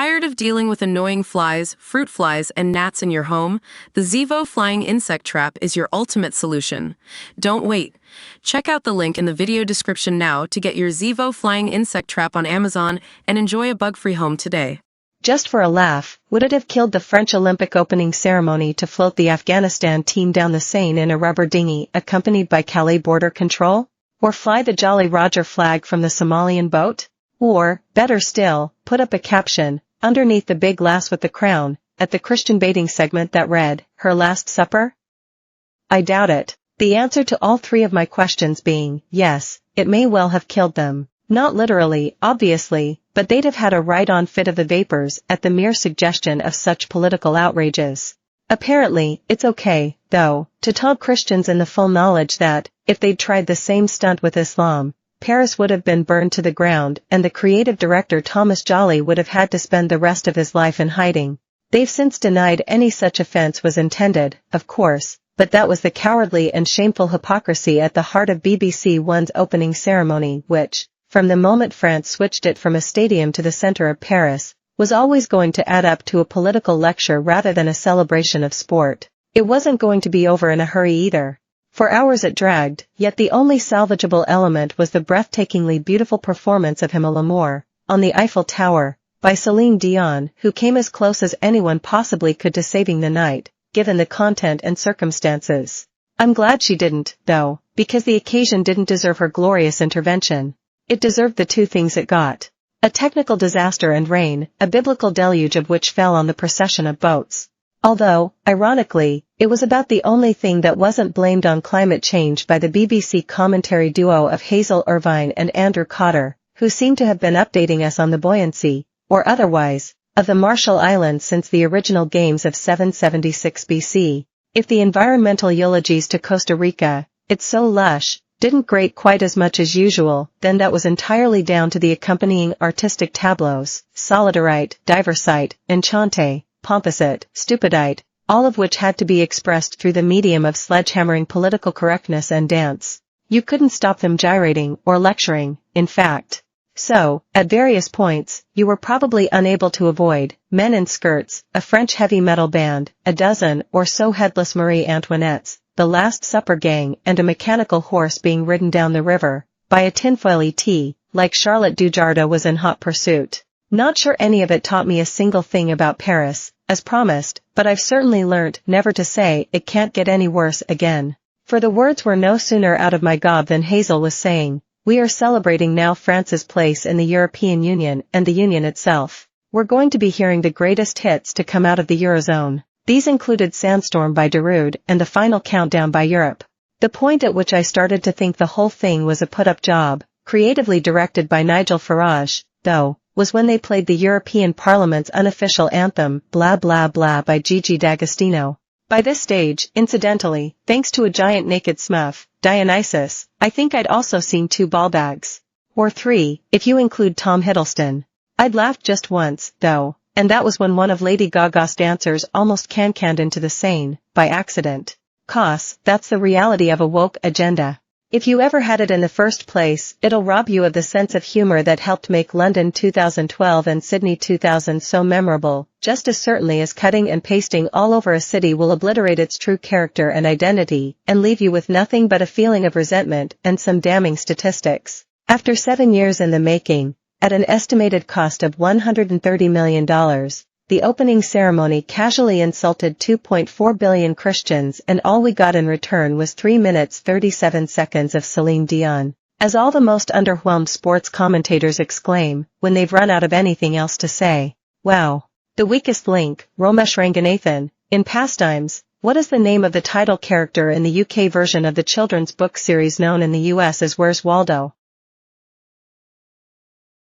Tired of dealing with annoying flies, fruit flies, and gnats in your home? The Zevo Flying Insect Trap is your ultimate solution. Don't wait. Check out the link in the video description now to get your Zevo Flying Insect Trap on Amazon and enjoy a bug-free home today. Just for a laugh, would it have killed the French Olympic opening ceremony to float the Afghanistan team down the Seine in a rubber dinghy accompanied by Calais border control? Or fly the Jolly Roger flag from the Somalian boat? Or, better still, put up a caption, underneath the big lass with the crown, at the Christian baiting segment that read, "Her Last Supper"? I doubt it. The answer to all three of my questions being, yes, it may well have killed them. Not literally, obviously, but they'd have had a right-on fit of the vapors at the mere suggestion of such political outrages. Apparently, it's okay, though, to taunt Christians in the full knowledge that, if they'd tried the same stunt with Islam, Paris would have been burned to the ground and the creative director Thomas Joly would have had to spend the rest of his life in hiding. They've since denied any such offense was intended, of course, but that was the cowardly and shameful hypocrisy at the heart of BBC One's opening ceremony which, from the moment France switched it from a stadium to the center of Paris, was always going to add up to a political lecture rather than a celebration of sport. It wasn't going to be over in a hurry either. For hours it dragged, yet the only salvageable element was the breathtakingly beautiful performance of Himmel Amour, on the Eiffel Tower, by Celine Dion, who came as close as anyone possibly could to saving the night, given the content and circumstances. I'm glad she didn't, though, because the occasion didn't deserve her glorious intervention. It deserved the two things it got. A technical disaster and rain, a biblical deluge of which fell on the procession of boats. Although, ironically, it was about the only thing that wasn't blamed on climate change by the BBC commentary duo of Hazel Irvine and Andrew Cotter, who seem to have been updating us on the buoyancy, or otherwise, of the Marshall Islands since the original games of 776 BC. If the environmental eulogies to Costa Rica, "It's so lush," didn't grate quite as much as usual, then that was entirely down to the accompanying artistic tableaus, Solidarite, Diversite, Enchante, Pomposite, Stupidite, all of which had to be expressed through the medium of sledgehammering political correctness and dance. You couldn't stop them gyrating or lecturing, in fact. So, at various points, you were probably unable to avoid Men in Skirts, a French heavy metal band, a dozen or so headless Marie Antoinettes, the Last Supper gang and a mechanical horse being ridden down the river, by a tinfoil ET, like Charlotte Dujardin was in hot pursuit. Not sure any of it taught me a single thing about Paris, as promised, but I've certainly learnt never to say it can't get any worse again. For the words were no sooner out of my gob than Hazel was saying, "We are celebrating now France's place in the European Union and the Union itself. We're going to be hearing the greatest hits to come out of the Eurozone." These included Sandstorm by Darude and The Final Countdown by Europe. The point at which I started to think the whole thing was a put-up job, creatively directed by Nigel Farage, though, was when they played the European Parliament's unofficial anthem, Blah Blah Blah by Gigi D'Agostino. By this stage, incidentally, thanks to a giant naked smurf, Dionysus, I think I'd also seen 2 ball bags. Or 3, if you include Tom Hiddleston. I'd laughed just once, though, and that was when one of Lady Gaga's dancers almost can-canned into the Seine, by accident. That's the reality of a woke agenda. If you ever had it in the first place, it'll rob you of the sense of humor that helped make London 2012 and Sydney 2000 so memorable, just as certainly as cutting and pasting all over a city will obliterate its true character and identity, and leave you with nothing but a feeling of resentment and some damning statistics. After 7 years in the making, at an estimated cost of $130 million, the opening ceremony casually insulted 2.4 billion Christians and all we got in return was 3 minutes 37 seconds of Celine Dion. As all the most underwhelmed sports commentators exclaim, when they've run out of anything else to say. Wow. The weakest link, Romesh Ranganathan, in Pastimes. What is the name of the title character in the UK version of the children's book series known in the US as Where's Waldo?